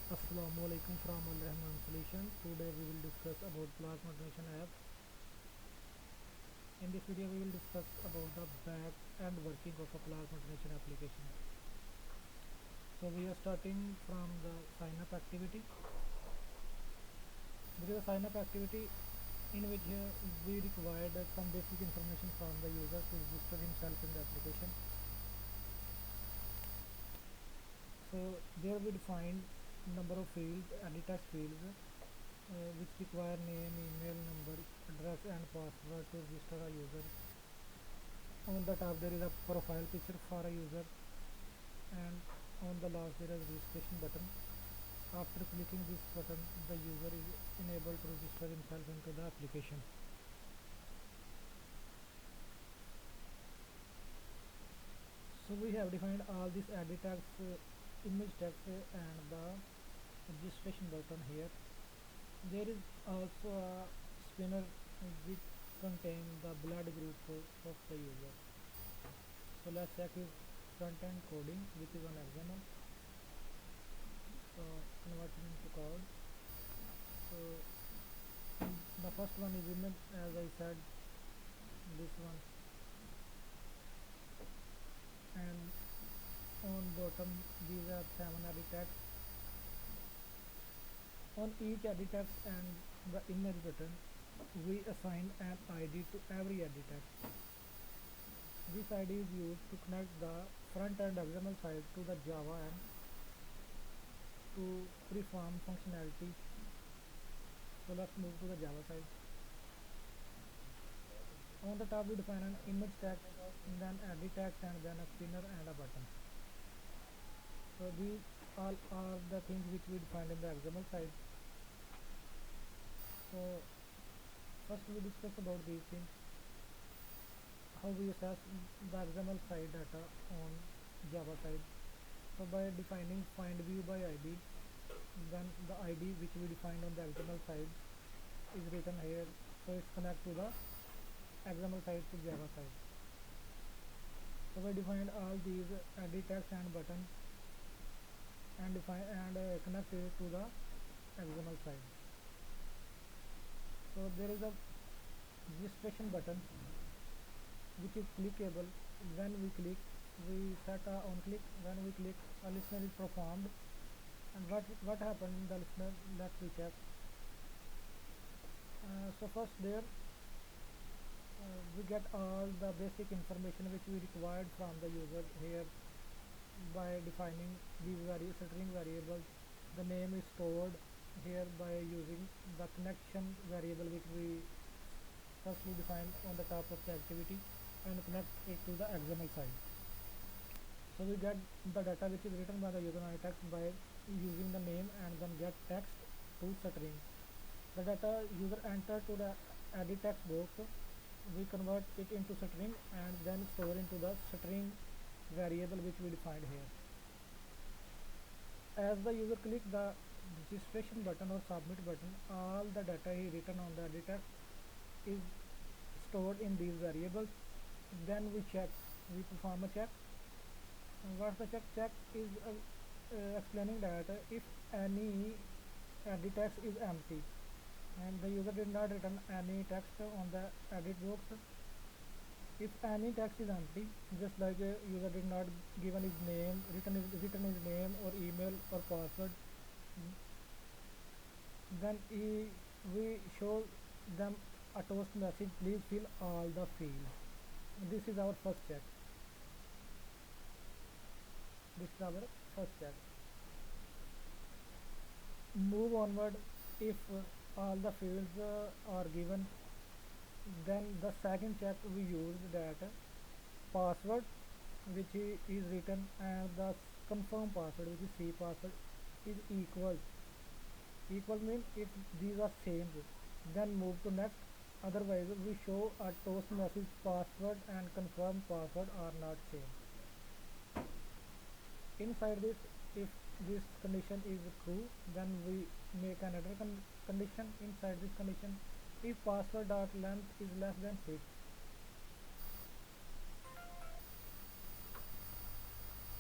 Assalamualaikum from Al Rahman Solution. Today we will discuss about Plasma Automation app. In this video we will discuss about the back and working of a Plasma Automation application. So we are starting from the sign up activity. There is a sign up activity in which we required some basic information from the user to register himself in the application. So there we define number of fields, edit text fields, which require name, email, number, address and password to register a user. On the top there is a profile picture for a user, and on the last there is a registration button. After clicking this button, the user is enabled to register himself into the application. So we have defined all these edit text, image text and the registration button here. There is also a spinner which contain the blood group of the user. So let's check his front end coding, which is on XML. So converting into code. So the first one is image, as I said, this one, and on bottom these are 7 edit text. On each edit text and the image button, we assign an ID to every edit text. This ID is used to connect the front end XML side to the Java end to perform functionality. So let's move to the Java side. On the top we define an image text, then edit text, and then a spinner and a button. So these all are the things which we defined in the XML side. So first we discuss about these things, how we assess the XML side data on Java side. So by defining find view by ID, then the ID which we defined on the XML side is written here, so it's connect to the XML side to Java side. So we defined all these edit text and button and define and connect it to the XML side. So there is a registration button which is clickable. When we click, we set a on click. When we click, a listener is performed. And what happened in the listener, let's we check. So first there we get all the basic information which we required from the user here by defining these string variables. The name is stored here by using the connection variable which we firstly defined on the top of the activity and connect it to the XML side. So we get the data which is written by the user on text by using the name and then get text to string. The data user enter to the edit text box, we convert it into string and then store into the string variable which we defined here. As the user click the registration button or submit button, all the data he written on the edit text is stored in these variables. Then we check, we perform a check. And what the check is explaining that if any edit text is empty and the user did not return any text on the edit box, if any text is empty, just like user did not given his name, written his name or email or password, then we show them a toast message, please fill all the fields. This is our first check. This is our first check. Move onward. If all the fields are given, then the second check we use that password which is written and the confirm password which is C password is equal means if these are same, then move to next. Otherwise we show a toast message, password and confirm password are not same. Inside this, if this condition is true, then we make another condition inside this condition. If password dot length is less than 6,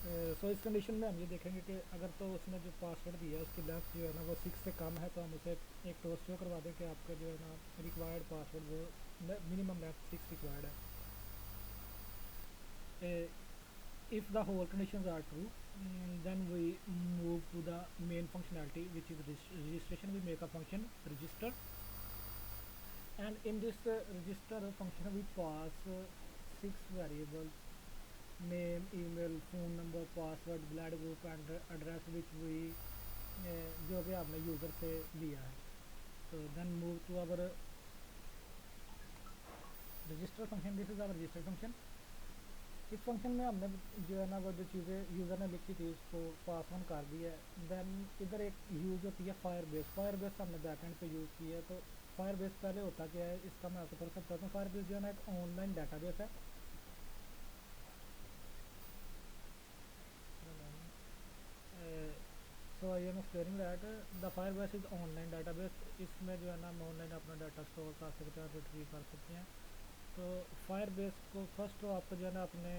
सो इस condition में हम ये देखेंगे कि अगर तो उसने जो पासवर्ड दिया है उसकी लेंथ जो है ना वो 6 से कम है, तो हम उसे एक टोस्ट शो करवा दें कि आपका जो है ना रिक्वायर्ड पासवर्ड वो मिनिमम लेंथ 6 रिक्वायर्ड है। If the whole conditions are true, then we move to the main functionality, which is registration. We make a function register, and in this register function we pass 6 variables: name, email, phone number, password, blood group and address, which we जो कि आपने user से लिया है। तो then move to our register function. This is our register function. इस function में हमने जो है ना वो जो चीज़ें यूज़र ने लिखी थी उसको पास ऑन कर दिया है। देन इधर एक यूज़ होती है फायरबेस। फायरबेस हमने बैकएंड पे यूज़ की है। तो फायरबेस पहले होता क्या है इसका मैं आपको थोड़ा सा बताता हूँ। फायरबेस जो है ना एक ऑनलाइन डाटाबेस है। So I am explaining that the Firebase is online database. इसमें जो है ना हम ऑनलाइन अपना डाटा स्टोर कर सकते हैं, रिट्रीव कर सकते हैं। तो फायरबेस को फर्स्ट तो आपको जो है ना अपने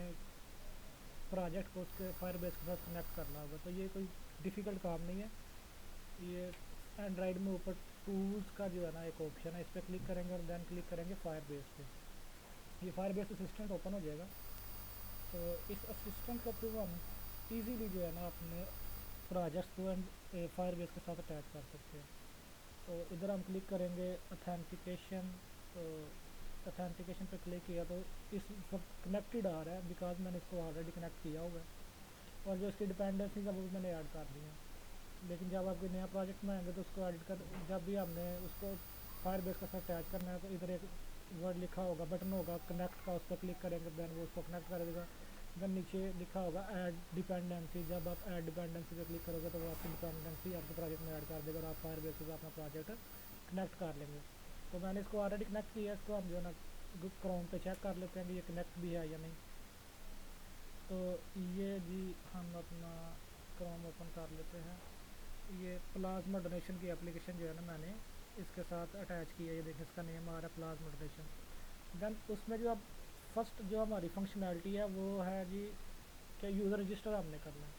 प्रोजेक्ट को उसके फायरबेस के साथ कनेक्ट करना होगा। तो ये कोई डिफ़िकल्ट काम नहीं है। ये एंड्रॉयड में ऊपर टूल्स का जो है ना एक ऑप्शन है, इस पर क्लिक करेंगे और देन क्लिक करेंगे फायरबेस पे। ये फायरबेस असिस्टेंट ओपन हो जाएगा। तो इस असिस्टेंट के थ्रू हम इजीली जो है ना अपने प्रोजेक्ट्स को फायरबेस के साथ अटैच कर सकते हैं। तो इधर हम क्लिक करेंगे अथेंटिकेशन। तो अथेंटिकेशन पे क्लिक किया तो इस वक्त कनेक्टेड आ रहा है बिकॉज मैंने इसको ऑलरेडी कनेक्ट किया हुआ है और जो इसकी डिपेंडेंसी का वो मैंने ऐड कर दी है। लेकिन जब आप कोई नया प्रोजेक्ट में आएंगे तो उसको एडिट कर, जब भी हमने उसको फायरबेस के साथ अटैच करना है तो इधर एक वर्ड लिखा होगा, बटन होगा कनेक्ट का, उस पर क्लिक करेंगे देन वो उसको कनेक्ट कर देगा। देन नीचे लिखा होगा ऐड डिपेंडेंसी। जब आप ऐड डिपेंडेंसी पे क्लिक करोगे तो वो आपकी डिपेंडेंसी आपके प्रोजेक्ट में ऐड कर देगा और आप फायरबेस से अपना प्रोजेक्ट कनेक्ट कर लेंगे। तो मैंने इसको ऑलरेडी कनेक्ट किया है। इसको हम जो है ना क्रोम पे चेक कर लेते हैं कि ये कनेक्ट भी है या नहीं। तो ये जी हम अपना क्रोम ओपन कर लेते हैं। ये प्लाज्मा डोनेशन की एप्लीकेशन जो है ना मैंने इसके साथ अटैच की है। ये देखें इसका नेम आ रहा है प्लाज्मा डोनेशन। देन उसमें जो अब फर्स्ट जो हमारी फंक्शनैलिटी है वो है जी कि यूज़र रजिस्टर हमने करना है।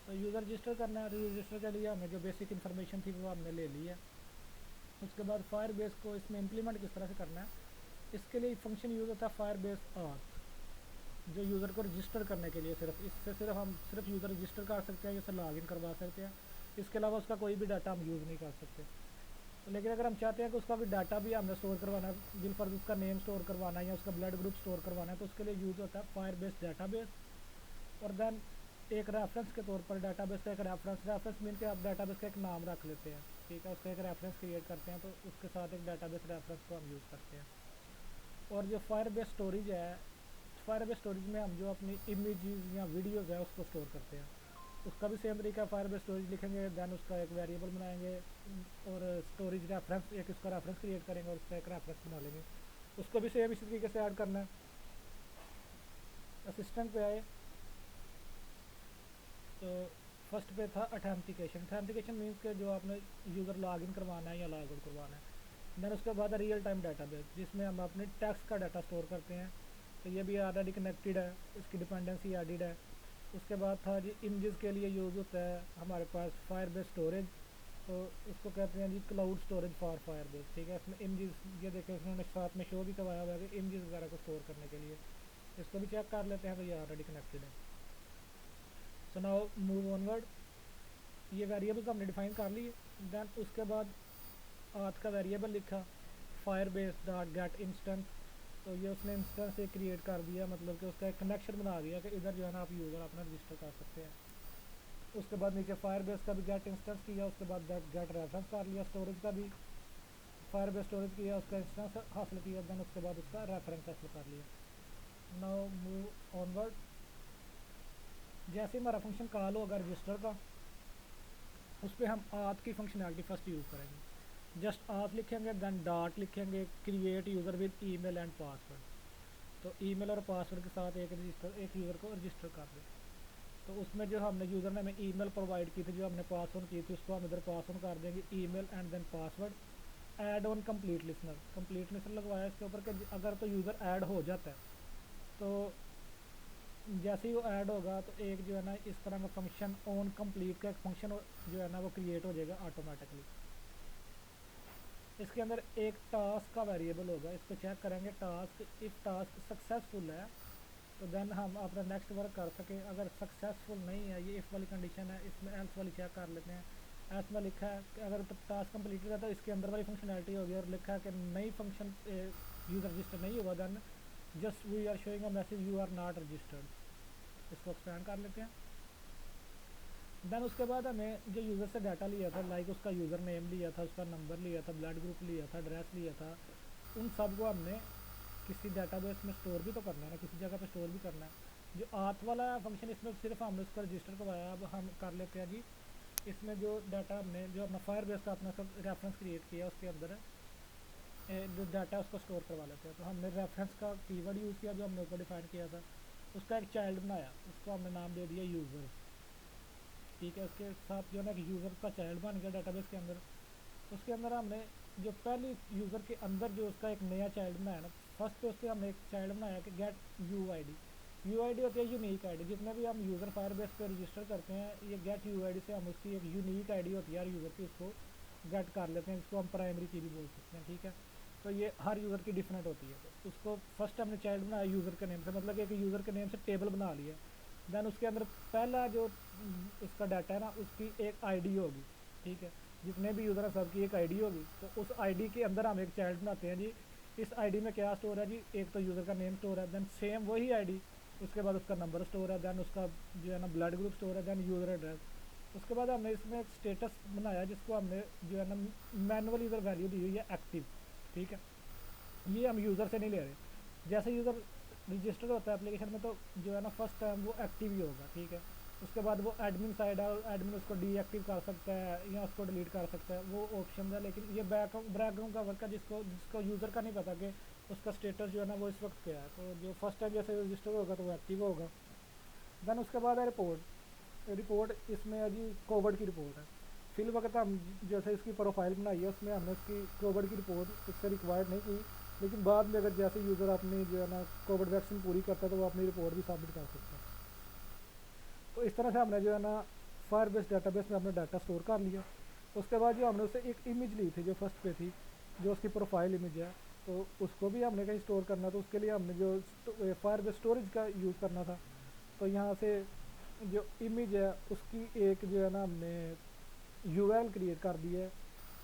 तो यूज़र रजिस्टर करना है। तो रजिस्टर के लिए हमें जो बेसिक इन्फॉर्मेशन थी वो हमने ले ली है। उसके बाद फायरबेस को इसमें इम्प्लीमेंट किस तरह से करना है, इसके लिए फंक्शन यूज़ होता है फायरबेस आथ, जो यूज़र को रजिस्टर करने के लिए सिर्फ इससे सिर्फ हम सिर्फ यूज़र रजिस्टर कर सकते हैं, जैसे लॉगिन करवा सकते हैं। इसके अलावा उसका कोई भी डाटा हम यूज़ नहीं कर सकते। तो लेकिन अगर हम चाहते हैं कि उसका कोई डाटा भी हमें स्टोर करवाना है, बिलफर्ज उसका नेम स्टोर करवाना है या उसका ब्लड ग्रुप स्टोर करवाना है, तो उसके लिए यूज़ होता है फायरबेस डाटाबेस। और देन एक रेफरेंस के तौर पर डाटाबेस का एक रेफरेंस मीन के आप डाटाबेस का एक नाम रख लेते हैं, ठीक है, उसका एक रेफरेंस क्रिएट करते हैं तो उसके साथ एक डाटाबेस रेफरेंस को हम यूज़ करते हैं। और जो फायरबेस स्टोरेज है, फायरबेस स्टोरेज में हम जो अपनी इमेजेस या वीडियोज़ है उसको स्टोर करते हैं। उसका भी सेम तरीका है। फायरबेस स्टोरेज लिखेंगे देन उसका एक वेरिएबल बनाएंगे और स्टोरेज रेफरेंस एक इसका रेफरेंस क्रिएट करेंगे और उसका एक रेफरेंस बना लेंगे। उसको भी सेम इसी तरीके से ऐड करना है। असिस्टेंट पे आए तो फर्स्ट पे था अथेंटिकेशन। अथेंटिकेशन मीन्स के जो आपने यूज़र लॉगिन करवाना है या लॉग आउट करवाना है। देन उसके बाद रियल टाइम डाटाबेस जिसमें हम अपने टेक्स्ट का डाटा स्टोर करते हैं। तो ये भी ऑलरेडी कनेक्टेड है, इसकी डिपेंडेंसी एडिड है। उसके बाद था जी इमेजेस के लिए यूज़ होता है हमारे पास फायरबेस स्टोरेज। तो उसको कहते हैं जी क्लाउड स्टोरेज फॉर फायरबेस, ठीक है। इसमें इमेजेस ये देखें उन्होंने साथ में शो भी करवाया हुआ है कि इमेजेस वगैरह को स्टोर करने के लिए। इसको भी चेक कर लेते हैं। तो ये ऑलरेडी कनेक्टेड है। So now move onward. ये वेरिएबल्स हमने डिफाइन कर लिए। देन उसके बाद आथ का वेरिएबल लिखा फायरबेस डॉट गेट इंस्टेंस। तो ये उसने इंस्टेंस एक क्रिएट कर दिया, मतलब कि उसका एक कनेक्शन बना दिया कि इधर जो है ना आप यूज़र अपना रजिस्टर कर सकते हैं। उसके बाद नीचे फायरबेस का भी गेट इंस्टेंस किया। उसके बाद गेट रेफरेंस कर लिया। स्टोरेज का भी फायरबेस स्टोरेज किया, उसका इंस्टेंस हासिल किया। देन उसके बाद उसका रेफरेंस हासिल कर लिया। Now move onward. जैसे हमारा फंक्शन कॉल होगा रजिस्टर का, उस पर हम आथ की फंक्शनैलिटी फर्स्ट यूज़ करेंगे। जस्ट आथ लिखेंगे देन डॉट लिखेंगे create user with email and password. तो ईमेल और पासवर्ड के साथ एक यूज़र को रजिस्टर कर दें। तो उसमें जो हमने यूज़र ने हमें ईमेल प्रोवाइड की थी, जो हमने पास ऑन की थी, उसको हम इधर पास ऑन कर देंगे email and then password. Add on complete listener लगवाया इसके ऊपर कि अगर तो यूज़र ऐड हो जाता है तो जैसे ही वो ऐड होगा तो एक जो है ना इस तरह का फंक्शन ऑन कंप्लीट का एक फंक्शन जो है ना वो क्रिएट हो जाएगा ऑटोमेटिकली। इसके अंदर एक टास्क का वेरिएबल होगा, इसको चेक करेंगे टास्क, इफ़ टास्क सक्सेसफुल है तो देन हम अपना नेक्स्ट वर्क कर सकें। अगर सक्सेसफुल नहीं है, ये इफ़ वाली कंडीशन है, इसमें एल्स वाली चेक कर लेते हैं। एल्स में लिखा है कि अगर टास्क कंप्लीटेड है तो इसके अंदर वाली फंक्शनैलिटी होगी, और लिखा है कि नई फंक्शन यूज़र रजिस्टर नहीं हुआ then just we are showing a message you are not registered. इसको एक्सपेंड कर लेते हैं। देन उसके बाद हमें जो यूज़र से डाटा लिया था, लाइक उसका यूज़र नेम लिया था, उसका नंबर लिया था, ब्लड ग्रुप लिया था, एड्रेस लिया था, उन सब को हमने किसी डाटाबेस में स्टोर भी तो करना है ना, किसी जगह पे स्टोर भी करना है। जो आथ वाला फंक्शन इसमें सिर्फ हमने उसको रजिस्टर करवाया। अब हम कर लेते हैं जी, इसमें जो डाटा हमने जो अपना फायरबेस का अपना सब रेफरेंस क्रिएट किया उसके अंदर जो डाटा उसको स्टोर करवा लेते हैं। तो हमने रेफरेंस का कीवर्ड यूज़ किया जो हमने ऊपर डिफाइन किया था, उसका एक चाइल्ड बनाया, उसको हमने नाम दे दिया यूज़र। ठीक है, उसके साथ जो है ना एक यूज़र का चाइल्ड बन गया डाटाबेस के अंदर। उसके अंदर हमने जो पहली यूज़र के अंदर जो उसका एक नया चाइल्ड बनाया ना, फर्स्ट पे उसके हमने एक चाइल्ड बनाया कि get you I D. You I D होती है यूनिक आई डी। जितने भी हम यूज़र फायरबेस पे रजिस्टर करते हैं, ये गेट यू आई डी से हम उसकी एक यूनिक आई डी होती है हर यूज़र की, उसको गेट कर लेते हैं, जिसको हम प्राइमरी की भी बोल सकते हैं। ठीक है, तो ये हर यूज़र की डिफरेंट होती है। तो उसको फर्स्ट हमने चाइल्ड बनाया यूज़र के नेम से, मतलब एक यूज़र के नेम से टेबल बना लिया। देन उसके अंदर पहला जो उसका डाटा है ना, उसकी एक आईडी होगी। ठीक है, जितने भी यूज़र हैं सबकी एक आईडी होगी। तो उस आईडी के अंदर हम एक चाइल्ड बनाते हैं जी। इस आईडी में क्या स्टोर है जी, एक तो यूज़र का नेम स्टोर है, देन सेम वही आईडी, उसके बाद उसका नंबर स्टोर है, देन उसका जो है ना ब्लड ग्रुप स्टोर है, देन यूज़र एड्रेस। उसके बाद हमने इसमें एक स्टेटस बनाया जिसको हमने जो है ना मैनुअल यूज़र वैल्यू दी हुई है एक्टिव। ठीक है, ये हम यूज़र से नहीं ले रहे। जैसे यूज़र रजिस्टर होता है एप्लीकेशन में तो जो है ना फर्स्ट टाइम वो एक्टिव ही होगा। ठीक है, उसके बाद वो एडमिन साइड है, एडमिन उसको डीएक्टिव कर सकता है या उसको डिलीट कर सकता है, वो ऑप्शन है। लेकिन ये बैकग्राउंड का वर्क है जिसको जिसको यूज़र का नहीं पता कि उसका स्टेटस जो है ना वो इस वक्त क्या है। तो जो फर्स्ट टाइम जैसे रजिस्टर होगा तो वो एक्टिव होगा। देन उसके बाद है रिपोर्ट। रिपोर्ट इसमें है जी कोविड की रिपोर्ट है। फिल वक्त हम जैसे इसकी प्रोफाइल बनाई है उसमें हमने उसकी कोविड की रिपोर्ट उससे रिक्वायर्ड नहीं की, लेकिन बाद में अगर जैसे यूज़र अपनी जो है ना कोविड वैक्सीन पूरी करता है तो वो अपनी रिपोर्ट भी सबमिट कर सकता है। तो इस तरह से हमने जो है ना फायरबेस डेटाबेस में अपना डाटा स्टोर कर लिया। उसके बाद जो हमने उससे एक इमेज ली थी जो फर्स्ट पे थी, जो उसकी प्रोफाइल इमेज है, तो उसको भी हमने कहीं स्टोर करना, तो उसके लिए हमने जो फायरबेस स्टोरेज का यूज़ करना था। तो यहाँ से जो इमेज है उसकी एक जो है ना हमने यूआरएल क्रिएट कर दी है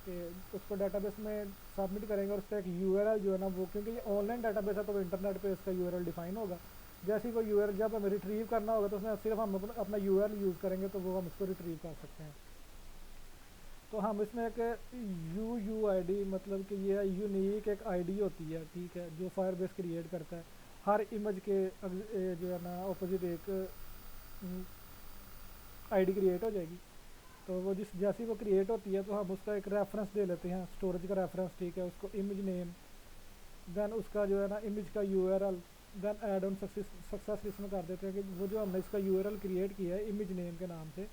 कि उसको डाटाबेस में सबमिट करेंगे, और उसका एक यूआरएल जो है ना वो, क्योंकि ये ऑनलाइन डाटाबेस है तो इंटरनेट पे इसका यूआरएल डिफाइन होगा। जैसे ही वो यूआरएल जब हमें रिट्रीव करना होगा तो उसमें सिर्फ हम अपना यूआरएल यूज़ करेंगे तो वो हम उसको रिट्रीव कर सकते हैं। तो हम इसमें एक यू आई डी, मतलब कि ये यूनिक एक आईडी होती है। ठीक है, जो फायरबेस क्रिएट करता है हर इमेज के जो है ना अपोजिट एक आईडी क्रिएट हो जाएगी। तो वो जिस जैसी वो क्रिएट होती है तो हम उसका एक रेफरेंस दे लेते हैं, स्टोरेज का रेफरेंस। ठीक है, उसको इमेज नेम, देन उसका जो है ना इमेज का URL, then add on success list में कर देते हैं कि वो जो हमने इसका यूआरएल क्रिएट किया है इमेज नेम के नाम से,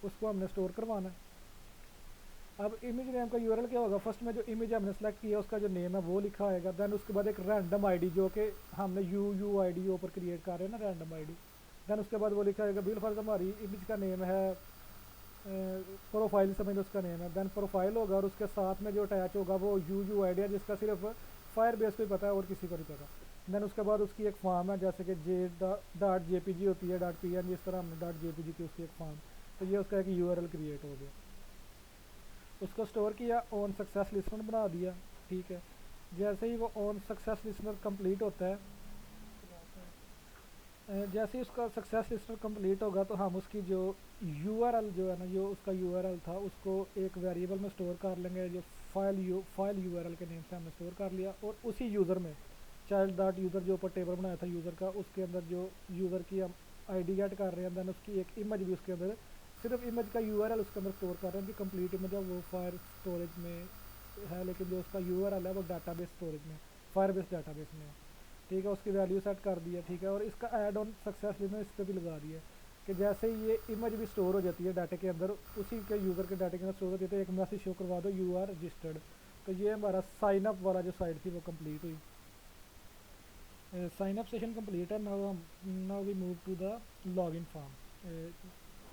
उसको हमने स्टोर करवाना है। अब इमेज नेम का यूआरएल क्या होगा, फर्स्ट में जो इमेज हमने सेलेक्ट किया उसका जो नेम है वो लिखा आएगा। देन उसके बाद एक रैंडम आईडी जो कि हमने यू आई डी ऊपर क्रिएट कर रहे हैं ना, रैंडम आईडी। देन उसके बाद वो लिखा आएगा बिल फर्ज हमारी इमेज का नेम है प्रोफाइल, समझ लो उसका नेम है। देन प्रोफाइल होगा और उसके साथ में जो अटैच होगा वो यू आई डी है जिसका सिर्फ फायर बेस को ही पता है और किसी को नहीं पता। देन उसके बाद उसकी एक फॉर्म है जैसे कि .jpg होती है, .png, इस तरह हमने .jpg की उसकी एक फॉर्म। तो ये उसका एक यूआरएल क्रिएट हो गया, उसको स्टोर किया, ऑन सक्सेस लिस्टनर बना दिया। ठीक है, जैसे ही वो ऑन सक्सेस लिस्टनर कंप्लीट होता है, जैसे ही उसका सक्सेस लिस्टनर कंप्लीट होगा तो हम उसकी जो यूआरएल जो है ना, जो उसका यूआरएल था उसको एक वेरिएबल में स्टोर कर लेंगे, जो फाइल यूआरएल के नेम से हमने स्टोर कर लिया। और उसी यूज़र में चाइल्ड डॉट यूज़र जो ऊपर टेबल बनाया था यूज़र का, उसके अंदर जो यूज़र की हम आईडी गेट कर रहे हैं, देन उसकी एक इमेज भी उसके अंदर, सिर्फ इमेज का यूआरएल उसके अंदर स्टोर कर रहे हैं कि कंप्लीट इमेज है वो फायर स्टोरेज में है, लेकिन जो उसका यूआरएल है वो डाटाबेस स्टोरेज में, फायरबेस डाटाबेस में है। ठीक है, उसकी वैल्यू सेट कर दी है। ठीक है, और इसका ऐड ऑन सक्सेसफुली में इस पर भी लगा दिया है कि जैसे ही ये इमेज भी स्टोर हो जाती है डाटा के अंदर, उसी के यूज़र के डाटा के अंदर स्टोर होती है तो एक मैसेज शो करवा दो यू आर रजिस्टर्ड। तो ये हमारा साइन अप वाला जो साइड थी वो कंप्लीट हुई। साइन अप सेशन कंप्लीट है। Now we move to the login form,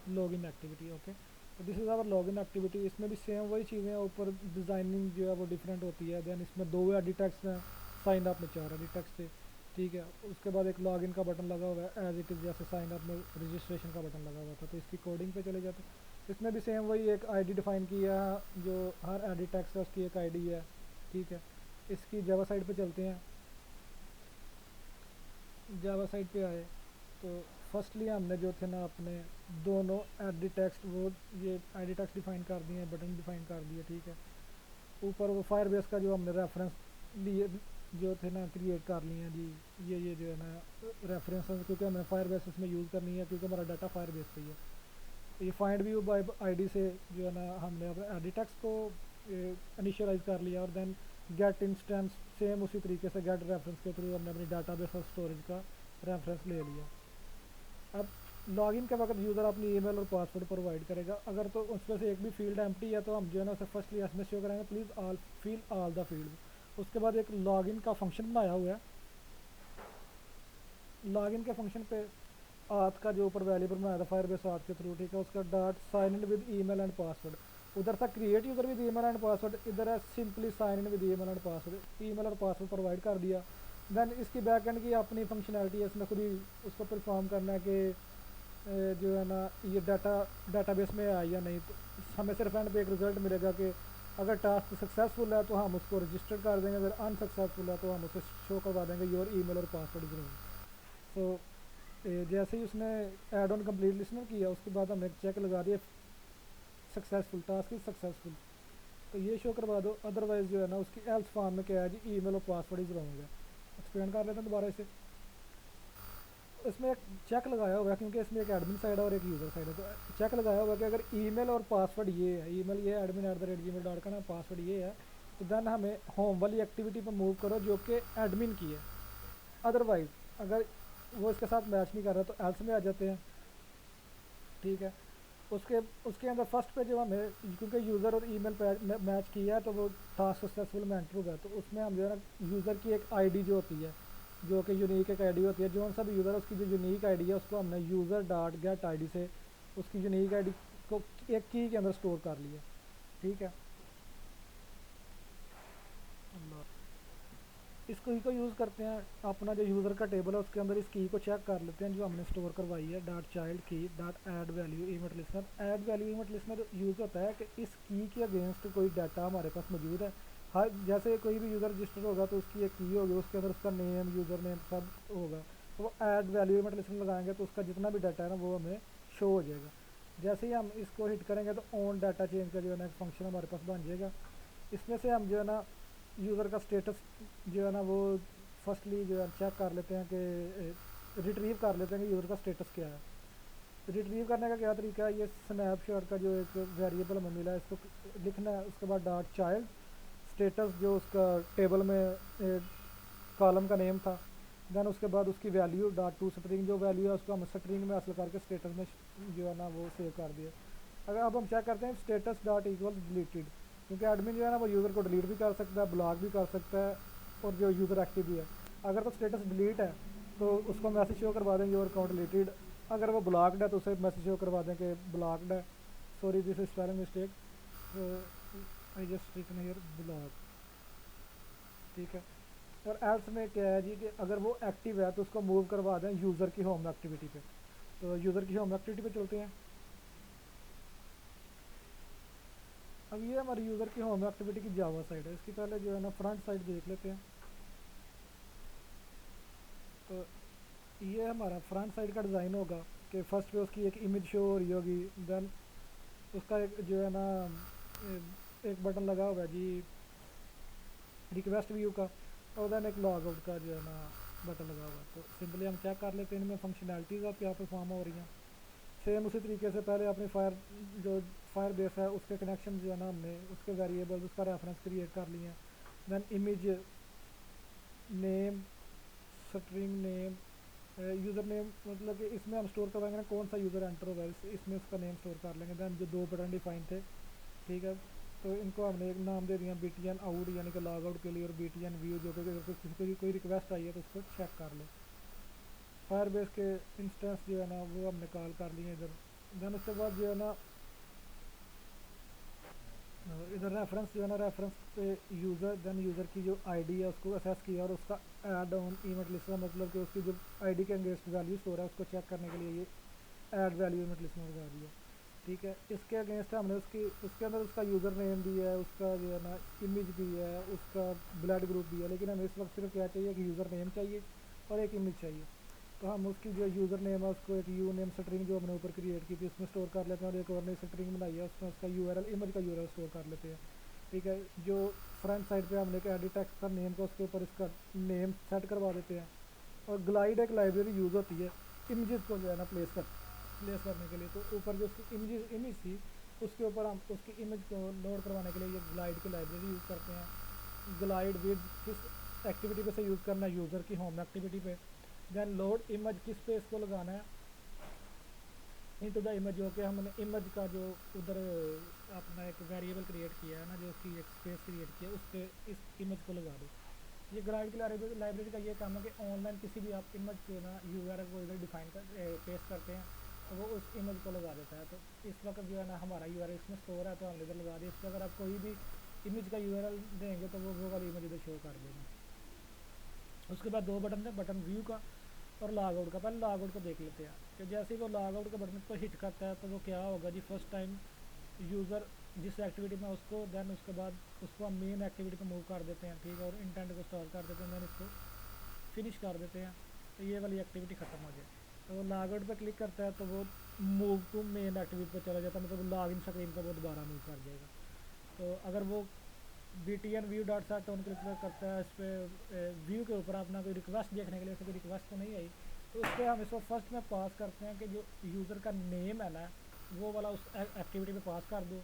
login activity. Okay, तो this is our login activity. इसमें भी सेम वही चीज़ें हैं, ऊपर डिज़ाइनिंग जो है वो डिफरेंट होती है। देन इसमें 2 एडिट टेक्स्ट हैं, साइन अप में 4 एडिट टेक्स्ट थे। ठीक है, उसके बाद एक लॉगिन का बटन लगा हुआ है एज इट इज़, जैसे साइन अप में रजिस्ट्रेशन का बटन लगा हुआ था। तो इसकी कोडिंग पे चले जाते हैं। इसमें भी सेम वही एक आईडी डिफाइन किया है, जो हर एडिट टेक्स्ट है उसकी एक आईडी है। ठीक है, इसकी जावा साइड पे चलते हैं। जावा साइड पे आए तो फर्स्टली हमने जो थे ना अपने दोनों एडिट टेक्स्ट, वो ये एडिट टेक्स्ट डिफाइन कर दिए, बटन डिफाइन कर दिए। ठीक है, ऊपर वो फायर बेस का जो हमने रेफरेंस लिए जो थे ना क्रिएट कर लिए हैं जी। ये जो है ना रेफरेंस, क्योंकि हमने फायर बेस इसमें यूज़ करनी है क्योंकि हमारा डाटा फायर बेस पे ही है। तो ये फाइंड व्यू बाय आईडी से जो है ना हमने अपने एडिट टेक्स्ट को इनिशियलाइज कर लिया, और देन गेट इंस्टेंस सेम उसी तरीके से गेट रेफरेंस के थ्रू हमने अपनी डाटाबेस और स्टोरेज का रेफरेंस ले लिया। अब लॉगिन के वक्त यूज़र अपनी ईमेल और पासवर्ड प्रोवाइड करेगा। अगर तो उसमें से एक भी फील्ड एम्प्टी है तो हम जो है ना उसे फर्स्टली एसएमएस शो कराएंगे, please all fill all the field. उसके बाद एक लॉगिन का फंक्शन बनाया हुआ है। लॉगिन के फंक्शन पे आथ का जो ऊपर वेरिएबल बनाया था फायरबेस आथ के थ्रू, ठीक है, उसका dot sign in with email and password. उधर था create user with email and password, इधर है simply sign in with email and password. Email और पासवर्ड प्रोवाइड कर दिया। देन इसकी बैक एंड की अपनी फंक्शनैलिटी है, इसमें खुद ही उसको परफॉर्म करना है कि जो है ना ये डाटाबेस में आया या नहीं। तो हमें सिर्फ एंड पे एक रिज़ल्ट मिलेगा कि अगर टास्क सक्सेसफुल है तो हम उसको रजिस्टर कर देंगे, अगर अनसक्सेसफुल है तो हम उसे शो करवा देंगे योर ईमेल और पासवर्ड ज़रूर। सो जैसे ही उसने ऐड ऑन कंप्लीट लिस्नर किया, उसके बाद हमने चेक लगा दिया सक्सेसफुल, टास्क इज सक्सेसफुल, तो ये शो करवा दो। अदरवाइज जो है ना उसकी एल्स फॉर्म में क्या है जी, ईमेल और पासवर्ड इज रॉन्ग है। एक्सप्लेन कर लेते हैं दोबारा इसे। इसमें एक चेक लगाया हुआ है क्योंकि इसमें एक एडमिन साइड है और एक यूज़र साइड है। तो चेक लगाया हुआ है कि अगर ईमेल और पासवर्ड ये है, ईमेल ये admin@gmail.com है, पासवर्ड ये है, तो देन हमें होम वाली एक्टिविटी पर मूव करो जो कि एडमिन की है। अदरवाइज अगर वो इसके साथ मैच नहीं कर रहा तो एल्स में आ जाते हैं। ठीक है, उसके उसके अंदर फर्स्ट पे जो हमें, क्योंकि यूज़र और ईमेल पे मैच किया है तो वो टास्क सक्सेसफुल में एंटर होगा। तो उसमें हम जो है ना यूज़र की एक आईडी जो होती है, जो कि यूनिक एक आईडी होती है, जो सा भी यूज़र है उसकी जो यूनिक आईडी है उसको हमने यूज़र डॉट गेट आईडी से उसकी यूनिक आईडी को एक की के अंदर स्टोर कर लिया। ठीक है, इस की को यूज़ करते हैं, अपना जो यूज़र का टेबल है उसके अंदर इस की को चेक कर लेते हैं जो हमने स्टोर करवाई है। डॉट चाइल्ड की dot add value event listener. Add value event listener use होता है कि इस की के अगेंस्ट कोई डाटा हमारे पास मौजूद है। हर जैसे कोई भी यूज़र रजिस्टर होगा तो उसकी एक की होगी, उसके अंदर उसका नेम, यूज़र नेम सब होगा। तो वो ऐड वैल्यू इवेंट लिस्नर लगाएंगे तो उसका जितना भी डाटा है ना वो हमें शो हो जाएगा। जैसे ही हम इसको हिट करेंगे तो ऑन डाटा चेंज का जो है ना एक फंक्शन हमारे पास बन जाएगा। इसमें से हम जो है ना यूज़र का स्टेटस जो है ना वो फर्स्टली जो है चेक कर लेते हैं कि रिट्रीव कर लेते हैं कि यूज़र का स्टेटस क्या है। रिट्रीव करने का क्या तरीका है, ये स्नैपशॉट का जो एक वेरिएबल हमें मिला है इसको लिखना है। उसके बाद डॉट चाइल्ड स्टेटस जो उसका टेबल में कॉलम का नेम था, देन उसके बाद उसकी वैल्यू डॉट टू स्ट्रिंग, जो वैल्यू है उसको हम स्ट्रिंग में हासिल करके स्टेटस में जो है ना वो सेव कर दिया। अगर अब हम चेक करते हैं स्टेटस डॉट इक्वल डिलीटेड, क्योंकि एडमिन जो है ना वो यूज़र को डिलीट भी कर सकता है, ब्लॉक भी कर सकता है, और जो यूज़र एक्टिव भी है। अगर तो स्टेटस डिलीट है तो उसको मैसेज शो करवा देंगे योर अकाउंट डिलीटेड। अगर वो ब्लॉक्ड है तो उसे मैसेज शो करवा दें कि ब्लॉक्ड है, sorry this is spelling mistake, I just written here block. ठीक है, और एल्स में क्या है जी कि अगर वो एक्टिव है तो उसको मूव करवा दें यूज़र की होम एक्टिविटी पे। तो यूज़र की होम एक्टिविटी पे चलते हैं। अब ये हमारी यूज़र की होम एक्टिविटी की जावा साइड है। इसकी पहले जो है ना फ्रंट साइड देख लेते हैं। तो ये हमारा फ्रंट साइड का डिज़ाइन होगा कि फर्स्ट पे उसकी एक इमेज शो हो रही होगी, देन उसका एक जो है ना एक बटन लगा होगा जी रिक्वेस्ट व्यू का, और देन एक लॉग आउट का जो है ना बटन लगा होगा। तो सिंपली हम चेक कर लेते हैं इनमें फंक्शनैलिटीज़ आप क्या परफॉर्म हो रही हैं। सेम उसी तरीके से पहले अपनी जो फायर बेस है उसके कनेक्शन जो है ना हमने उसके वेरिएबल्स उसका रेफरेंस क्रिएट कर लिए हैं। Then image name, string name, user name, मतलब कि इसमें हम स्टोर करवाएंगे ना कौन सा यूज़र एंटर होगा, इसमें उसका नेम स्टोर कर लेंगे। दैन जो 2 बटन डिफाइन थे, ठीक है, तो इनको हमने एक नाम दे दिया BTN आउट यानी कि लॉग आउट के लिए, और BTN व्यू जो कि अगर किसी को कोई रिक्वेस्ट आई है तो उसको चेक कर ले। फायरबेस के इंस्टेंस जो है ना वो हमने कॉल कर लिए इधर। देन उसके बाद जो है ना इधर रेफरेंस जो है ना, रेफरेंस पे यूज़र, देन यूज़र की जो आईडी है उसको असेस किया, और उसका ऐड ऑन इवेंट लिस्ट का मतलब कि उसकी जो आईडी के अगेंस्ट वैल्यू स्टोर है उसको चेक करने के लिए ये ऐड वैल्यू इवेंट लिस्ट में लगा दिया। ठीक है, इसके अगेंस्ट हमने उसके अंदर उसका यूज़र नेम भी है, उसका जो है ना इमेज भी है, उसका ब्लड ग्रुप भी है, लेकिन हमें इस वक्त सिर्फ क्या चाहिए कि यूज़र नेम चाहिए और एक इमेज चाहिए। तो हम उसकी जो यूज़र नेम है उसको एक यू नेम स्ट्रिंग जो हमने ऊपर क्रिएट की थी उसमें स्टोर कर लेते हैं, और एक और नई स्ट्रिंग बनाई है उसमें उसका यूआरएल, इमेज का यूआरएल स्टोर कर लेते हैं। ठीक है, जो फ्रंट साइड पे हमने एक एडिट टेक्स्ट का नेम का उसके ऊपर इसका नेम सेट करवा देते हैं। और ग्लाइड एक लाइब्रेरी यूज़ होती है इमेजेस को जो है ना प्लेस करने के लिए। तो ऊपर जो उसकी इमेज थी उसके ऊपर हम उसकी इमेज को लोड करवाने के लिए ये ग्लाइड की लाइब्रेरी यूज़ करते हैं। ग्लाइड विद किस एक्टिविटी पे से यूज़ करना है, यूज़र की होम एक्टिविटी पे। देन लोड इमेज किस पे इसको लगाना है, इनटू द इमेज, जो कि हमने इमेज का जो उधर अपना एक वेरिएबल क्रिएट किया है ना, जो उसकी एक स्पेस क्रिएट किया है उस पर इस इमेज को लगा दो। ये ग्लाइड की लाइब्रेरी का ये काम है कि ऑनलाइन किसी भी आप इमेज को ना यूआरएल को इधर डिफाइन कर पेस्ट करते हैं तो वो उस इमेज को लगा देता है। तो इस वक्त जो है ना हमारा यूआरएल इसमें स्टोर है तो हमने इधर लगा दिया। इस पर अगर आप कोई भी इमेज का यूआरएल देंगे तो वो वाली इमेज इधर शो कर देगा। उसके बाद दो बटन थे, बटन व्यू का और लॉग आउट का। पहले लॉग आउट को देख लेते हैं कि जैसे ही वो लॉग आउट के बटन पर हिट करता है तो वो क्या होगा जी, फर्स्ट टाइम यूज़र जिस एक्टिविटी में उसको, देन उसके बाद उसको हम मेन एक्टिविटी पे मूव कर देते हैं। ठीक है, और इंटेंट को स्टॉप कर देते हैं, देन इसको फिनिश कर देते हैं तो ये वाली एक्टिविटी ख़त्म हो जाए। तो वो लॉग आउट पर क्लिक करता है तो वो मूव टू मेन एक्टिविटी पर चला जाता है, मतलब लॉग इन स्क्रीन पर वो दोबारा मूव कर जाएगा। तो अगर वो BTN view dot set on click करता है इस पर व्यू के ऊपर अपना कोई रिक्वेस्ट देखने के लिए, उससे कोई रिक्वेस्ट तो नहीं आई, तो उस पर हम इसको फर्स्ट में पास करते हैं कि जो यूज़र का नेम है ना वो वाला उस एक्टिविटी पे पास कर दो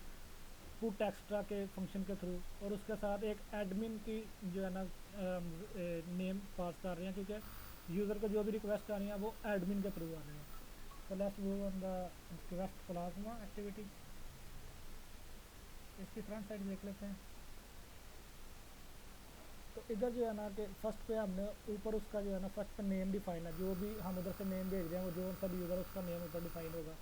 पुट एक्स्ट्रा के फंक्शन के थ्रू, और उसके साथ एक एडमिन की जो है ना नेम पास कर रहे हैं, क्योंकि यूज़र को जो भी रिक्वेस्ट आ रही है वो एडमिन के थ्रू आ रहे हैं। तो let's move on the request plasma activity. इसकी फ्रंट साइड देख लेते हैं। तो इधर जो है ना कि फर्स्ट पे हमने ऊपर उसका जो है ना फर्स्ट पे नेम डिफाइन है, जो भी हम उधर से नेम भेज रहे हैं वो जो सा भी यूज़र उसका नेम ऊपर डिफाइन होगा।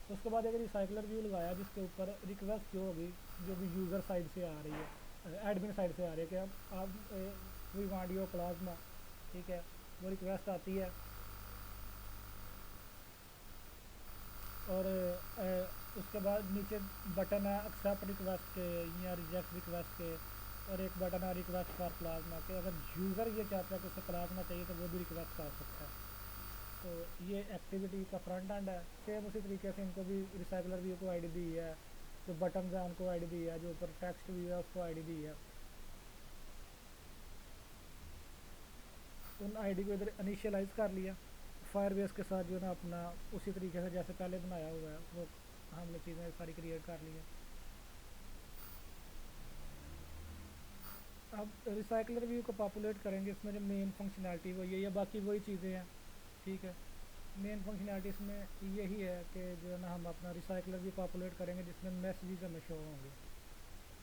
तो उसके बाद एक रिसाइकलर व्यू लगाया जिसके ऊपर रिक्वेस्ट जो होगी जो भी यूज़र साइड से आ रही है, एडमिन साइड से आ रही है कि आप वी वांट योर प्लाज्मा। ठीक है, वो रिक्वेस्ट आती है और उसके बाद नीचे बटन है एक्सेप्ट रिक्वेस्ट के या रिजेक्ट रिक्वेस्ट के, और एक बटन है रिक्वेस्ट फॉर प्लाज्मा के। अगर यूज़र ये चाहता है कि उसे प्लाज्मा चाहिए तो वो भी रिक्वेस्ट कर सकता है। तो ये एक्टिविटी का फ्रंट एंड है। सेम उसी तरीके से इनको भी रिसाइकलर व्यू को आईडी दी है, जो बटन है उनको आईडी दी है, जो ऊपर टेक्स्ट व्यू है उसको आईडी दी है। उन आईडी को इधर इनिशियलाइज कर लिया फायरबेस के साथ जो है ना अपना उसी तरीके से जैसे पहले बनाया हुआ है वो हमने चीज़ें सारी क्रिएट कर ली हैं। अब रिसाइकलर व्यू को पॉपुलेट करेंगे, इसमें जो मेन फंक्शनैलिटी वो ये बाकी वही चीज़ें हैं। ठीक है, मेन फंक्शनैलिटी इसमें यही है कि जो है ना हम अपना रिसाइकलर व्यू पॉपुलेट करेंगे जिसमें मैसेजेस हमें शो होंगे।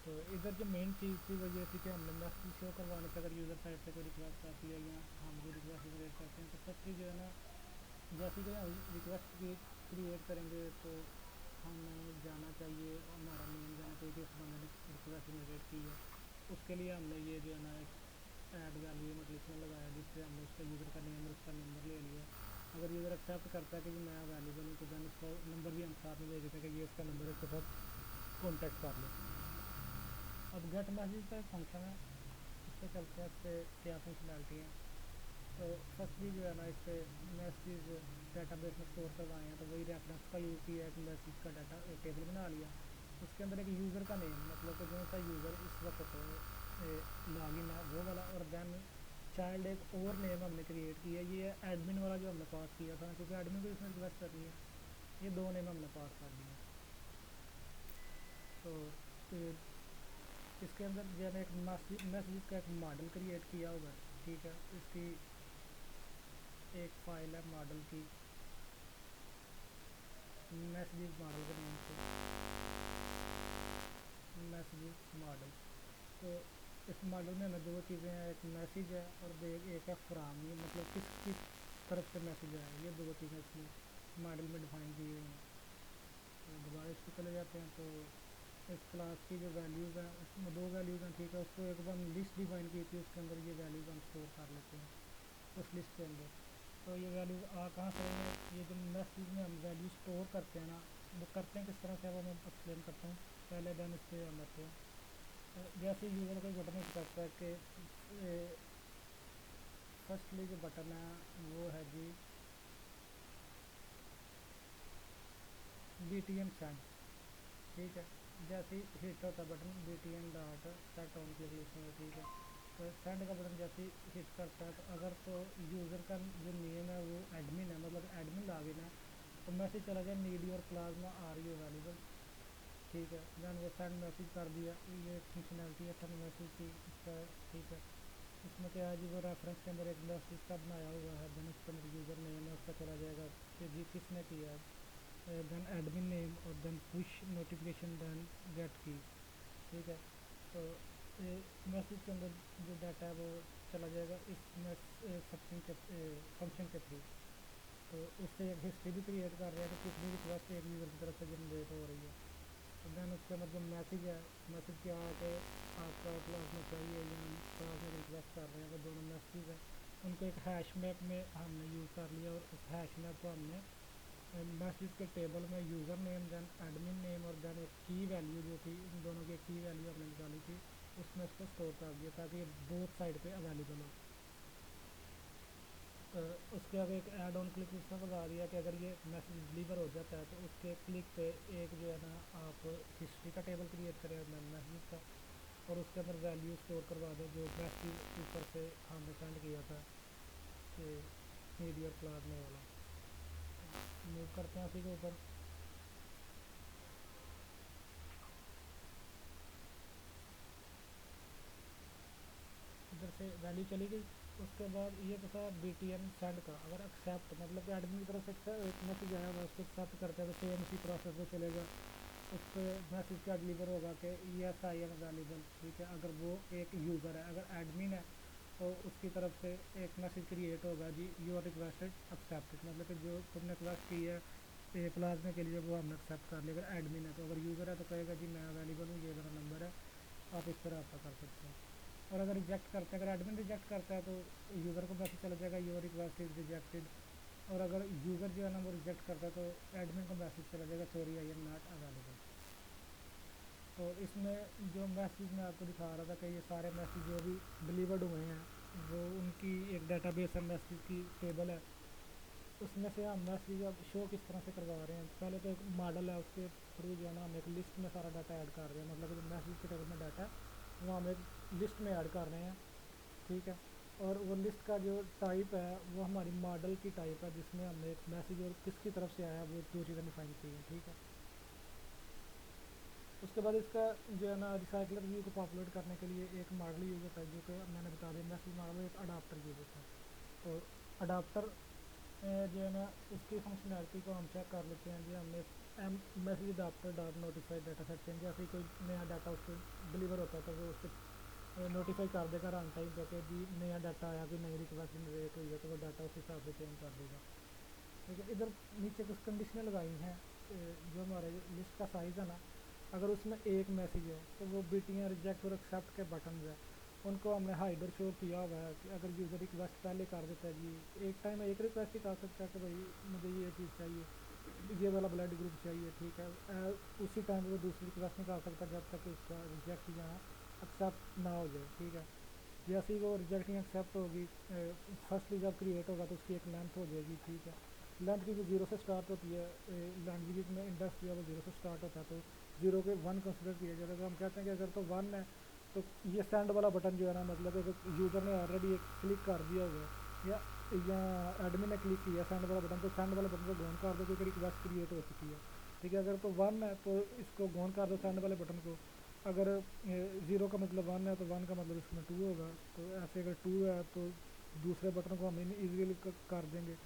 तो इधर जो मेन चीज़ थी वो ये थी कि हमने मैसेज शो करवाने से अगर यूज़र साइड से कोई रिक्वेस्ट आती है या हम कोई रिक्वेस्ट जनरेट करते हैं तो फर्स्टली जो है ना जैसे कि हम रिक्वेस्ट क्रिएट करेंगे तो हमें जाना चाहिए, हमारा नेम जाना चाहिए कि इस बंदे ने रिक्वेस्ट जनरेट की है। उसके लिए हमने ये जो है ना एक ऐड वैल्यू मतलब इसमें लगाया जिससे हमने उसका यूज़र का नेम और उसका नंबर ले लिया। अगर यूज़र एक्सेप्ट करता है कि मैं अवेलेबल हूँ तो देन उसको नंबर भी हम साथ में भेज देते हैं कि ये इसका नंबर है, इसके साथ कॉन्टैक्ट कर लो। अब गेट मैसेज का एक फंक्शन है, इस पर चलते हैं, इस पर क्या फंक्शनैलिटी है। तो फर्स्टली जो है ना इस पर मैसेज डेटाबेस में स्टोर करवाए हैं तो वही रेफरेंस का यूज़ किया, एक मैसेज का डाटा एक टेबल बना लिया। उसके अंदर एक यूज़र का नेम मतलब कि जो सा यूज़र इस वक्त लॉगिन है वो वाला, और देन चाइल्ड एक और नेम हमने क्रिएट किया, ये एडमिन वाला जो हमने पास किया था क्योंकि एडमिन को इसमें रिक्वेस्ट करनी है। ये दो नेम हमने पास कर दिए। तो इसके अंदर जो है एक मैसेज का एक मॉडल क्रिएट किया होगा। ठीक है, इसकी एक फ़ाइल है मॉडल की, मैसेज मॉडल के नेम से मैसेज मॉडल। तो इस मॉडल में हमें दो चीज़ें हैं, एक मैसेज है और एक है फ्राम, ये मतलब किसकी तरफ से मैसेज आया, ये दो चीज़ें इसमें मॉडल में डिफाइन की हुई हैं। तो दोबारा इस पर चले जाते हैं। तो इस क्लास की जो वैल्यूज़ हैं उसमें दो वैल्यूज़ हैं, ठीक है। उसको एक बार लिस्ट डिफाइन की थी, उसके अंदर ये वैल्यूज़ हम स्टोर कर लेते हैं उस लिस्ट के अंदर। तो ये वैल्यूज़ आ कहाँ से आएंगे, ये जो मैसेज में हम वैल्यू स्टोर करते हैं ना, वो करते हैं किस तरह से, वो मैं एक्सप्लेन करता हूँ पहले, देन इस पर हम आते हैं। जैसे यूज़र कोई बटन करता है कि फर्स्टली जो बटन है वो है जी BTN सेंड, ठीक है। जैसे ही हिट होता है button BTN dot set on click list में, ठीक है। तो सेंड का बटन जैसे ही हिट करता है, तो अगर तो यूज़र का जो नेम है वो एडमिन है, मतलब एडमिन लॉगिन है, तो मैसेज चला जाए need your plasma are you available, ठीक है। दैन वो सेंड मैसेज कर दिया, ये फंक्शनैलिटी है सेंड मैसेज की इसका, ठीक है। इसमें क्या है जी, वो रेफरेंस के अंदर एक मैसेज का बनाया हुआ है, देन उसके अंदर यूज़र नेम है, उसका चला जाएगा कि जी किसने किया है, देन एडमिन नेम और then push notification then get key, ठीक है। तो मैसेज के अंदर जो डाटा है वो चला जाएगा इस फंक्शन के थ्रू। तो उससे एक हिस्ट्री भी क्रिएट कर रहा है कि कितनी रिक्वेस्ट एक यूज़र की तरफ से जनरेट हो रही है। तो दैन उसके अंदर जो मैसेज है, मैसेज क्या है कि आपका क्लास में चाहिए या क्लास में रिक्वेस्ट कर रहे हैं, तो दोनों मैसेज है उनको एक हैश मैप में हमने यूज़ कर लिया, और उस हैश मैप को हमने मैसेज के टेबल में user name then admin name और देन एक की वैल्यू जो थी, इन दोनों की की वैल्यू हमने निकाली थी, उसमें इसको स्टोर कर दिया ताकि ये बोथ साइड पे अवेलेबल हो। उसके आगे एक ऐड ऑन क्लिक इसमें बता दिया कि अगर ये मैसेज डिलीवर हो जाता है तो उसके क्लिक पे एक जो है ना आप हिस्ट्री का टेबल क्रिएट करें मैसेज का, और उसके अंदर वैल्यू स्टोर करवा दें जो मैसेज ऊपर से हमने सेंड किया था कि नीड योर क्लास में वाला। मूव करते हैं उसी के ऊपर। इधर से वैल्यू चली गई। उसके बाद ये तो था BTN सेंड का, अगर एक्सेप्ट मतलब कि एडमिन की तरफ से एक मैसेज आया हुआ उसको एक्सेप्ट करते हैं तो सेम इसी प्रोसेस में चलेगा। उस पर मैसेज क्या डिलीवर होगा कि यस आई एम अवेलेबल, ठीक है। अगर वो एक यूज़र है, अगर एडमिन है, तो उसकी तरफ से एक मैसेज क्रिएट होगा जी यू आर रिक्वेस्टेड एक्सेप्टेड, मतलब कि जो तुमने रिक्वेस्ट की है प्लाज्मा के लिए वो हमने एक्सेप्ट कर लिया। अगर एडमिन है तो, अगर यूज़र है तो कहेगा जी मैं अवेलेबल हूँ, ये मेरा नंबर है, आप इस पर रब्ता कर सकते हैं। और अगर रिजेक्ट करते हैं, अगर एडमिन रिजेक्ट करता है तो यूज़र को मैसेज चला जाएगा योर रिक्वेस्ट इज़ रिजेक्टेड, और अगर यूज़र जो है ना वो रिजेक्ट करता है तो एडमिन को मैसेज चला जाएगा sorry I am not available. तो इसमें जो मैसेज मैं आपको दिखा रहा था कि ये सारे मैसेज जो भी डिलीवर्ड हुए हैं वो उनकी एक डाटाबेस है, मैसेज की टेबल है, उसमें से हम मैसेज अब शो किस तरह से करवा रहे हैं। पहले तो एक मॉडल है, उसके थ्रू जो है ना हम एक लिस्ट में सारा डाटा ऐड कर रहे हैं, मतलब जो मैसेज के टेबल में डाटा है वो हम एक लिस्ट में ऐड कर रहे हैं, ठीक है। और वो लिस्ट का जो टाइप है वो हमारी मॉडल की टाइप है, जिसमें हमने एक मैसेज और किसकी तरफ से आया वो दो चीज़ें डिफाइन की हैं, ठीक है। उसके बाद इसका जो है ना रिसाइकलर व्यू को पॉपुलेट करने के लिए एक मॉडल यूज़ होता है, जो कि मैंने बता दिया मैसेज मॉडल, एक अडाप्टर यूज़ होता है। तो अडाप्टर जो है ना उसकी फंक्शनैलिटी को हम चेक कर लेते हैं जी। हमने M message adapter dot notified data set change, जैसे ही कोई नया डाटा उसको डिलीवर होता है तो वो उससे नोटिफाई कर देगा रन टाइम पे कि जी नया डाटा आया, कोई नई रिक्वेस्ट जनरेट हुई है, तो वो डाटा उस हिसाब से चेंज कर देगा, ठीक है। इधर नीचे कुछ कंडीशनें लगाई हैं, जो हमारे लिस्ट का साइज़ है ना, अगर उसमें एक मैसेज है तो वो बीटियाँ रिजेक्ट और एक्सेप्ट के बटन है उनको हमने हाइड और शो किया हुआ है कि अगर यूज़र रिक्वेस्ट पहले कर देता है जी, एक टाइम एक रिक्वेस्ट ही कर सकता है कि भाई मुझे ये चीज़ चाहिए, ये वाला ब्लड ग्रुप चाहिए, ठीक है। उसी टाइम वो दूसरी रिक्वेस्ट नहीं कर सकता जब तक उसका रिजेक्ट या एक्सेप्ट ना हो जाए, ठीक है। जैसे ही वो रिजेक्ट या एक्सेप्ट होगी, फर्स्टली जब क्रिएट होगा तो उसकी एक लेंथ हो जाएगी, ठीक है। लेंथ की जो जीरो से स्टार्ट होती है, लैंग्वेज में इंडेक्स जो है वो जीरो से स्टार्ट होता है, तो जीरो के वन कंसिडर किया जाएगा। तो हम कहते हैं कि अगर तो वन है तो ये सेंड वाला बटन जो है ना, मतलब अगर यूज़र ने ऑलरेडी एक क्लिक कर दिया हुआ है या एडमिन ने क्लिक किया सेंड वाला बटन, तो सेंड वाला बटन को गोन कर दो क्योंकि रिक्वेस्ट क्रिएट हो चुकी है, ठीक है। अगर तो वन है तो इसको गोन कर दो सेंड वाले बटन को। अगर ज़ीरो का मतलब वन है तो वन का मतलब इसमें टू होगा, तो ऐसे अगर टू है तो दूसरे बटन को हम ईजीली कर देंगे।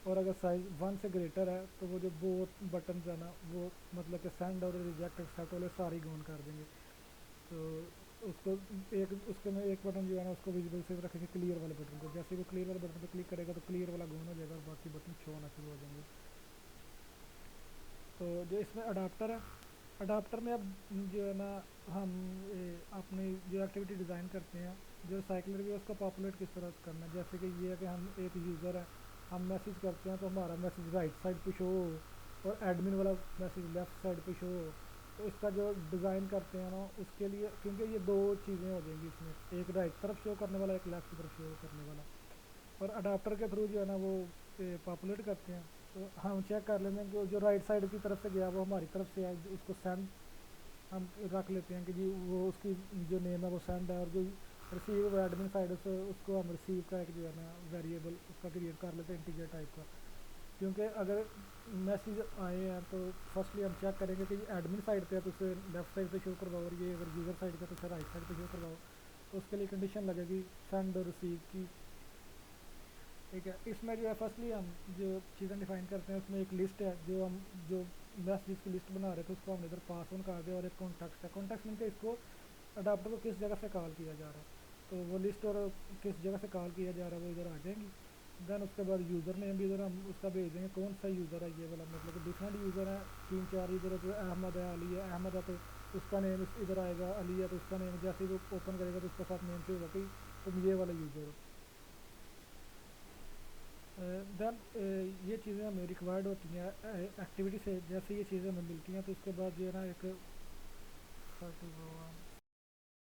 और अगर साइज़ वन से ग्रेटर है तो वो जो बोथ बटन है ना वो मतलब कि सेंड और रिजेक्ट एक्सेप्ट वाले सारे गोन कर देंगे। तो उसको एक उसके में एक बटन जो है ना उसको विजिबल से रखेंगे क्लियर वाले बटन को, जैसे वो क्लियर वाले बटन पे क्लिक करेगा तो क्लियर वाला ऑन हो जाएगा और बाकी बटन शो होना शुरू हो जाएंगे। तो जो इसमें अडाप्टर है, अडाप्टर में अब जो है ना हम अपनी जो एक्टिविटी डिज़ाइन करते हैं, जो साइक्लर भी है उसको पॉपुलेट किस तरह से करना है। जैसे कि ये है कि हम एक यूज़र है, हम मैसेज करते हैं तो हमारा मैसेज राइट साइड पे शो हो और एडमिन वाला मैसेज लेफ़्ट साइड पे शो हो। तो इसका जो डिज़ाइन करते हैं ना उसके लिए, क्योंकि ये दो चीज़ें हो जाएंगी इसमें, एक राइट तरफ शो करने वाला, एक लेफ़्ट की तरफ शो करने वाला, और अडाप्टर के थ्रू जो है ना वो पॉपुलेट करते हैं। तो हम चेक कर लेते हैं कि जो राइट साइड की तरफ से गया वो हमारी तरफ से है, उसको सेंड हम रख लेते हैं कि जी वो उसकी जो नेम है वो सेंड है, और जो रिसीव एडमिन साइड से उसको हम रिसीव का एक जो है ना वेरिएबल उसका क्रिएट कर लेते हैं इंटीजर टाइप का। क्योंकि अगर मैसेज आए हैं तो फर्स्टली हम चेक करेंगे कि एडमिन साइड पे है तो उसे लेफ्ट साइड पे शो करवाओ, और ये अगर यूज़र साइड पे तो उसे राइट साइड पे शो करवाओ। तो उसके लिए कंडीशन लगेगी सेंड और रिसीव की। ठीक है, इसमें जो है फर्स्टली हम जो चीज़ें डिफाइन करते हैं उसमें एक लिस्ट है, जो मैसेज की लिस्ट बना रहे थे उसको हमने इधर पास ऑन कर दिया, और एक कॉन्टेक्स्ट है, कॉन्टेक्स्ट मीन के इसको अडाप्टर को किस जगह से कॉल किया जा रहा है, तो वो लिस्ट और किस जगह से कॉल किया जा रहा है वो इधर आ जाएंगी। देन उसके बाद यूज़र नेम भी इधर हम उसका भेज देंगे, कौन सा यूज़र है ये वाला, मतलब कि डिफरेंट यूज़र है, 3 4 यूज़र है, तो अहमद है, अली है, अहमद है तो उसका नेम इधर आएगा, अली है तो उसका नेम, जैसे ही वो ओपन करेगा तो उसके साथ नेम से होगा कि तुम ये वाला यूज़र हो। देन ये चीज़ें हमें रिक्वायर्ड होती हैं एक्टिविटी से, जैसे ये चीज़ें हमें मिलती हैं तो उसके बाद जो है ना एक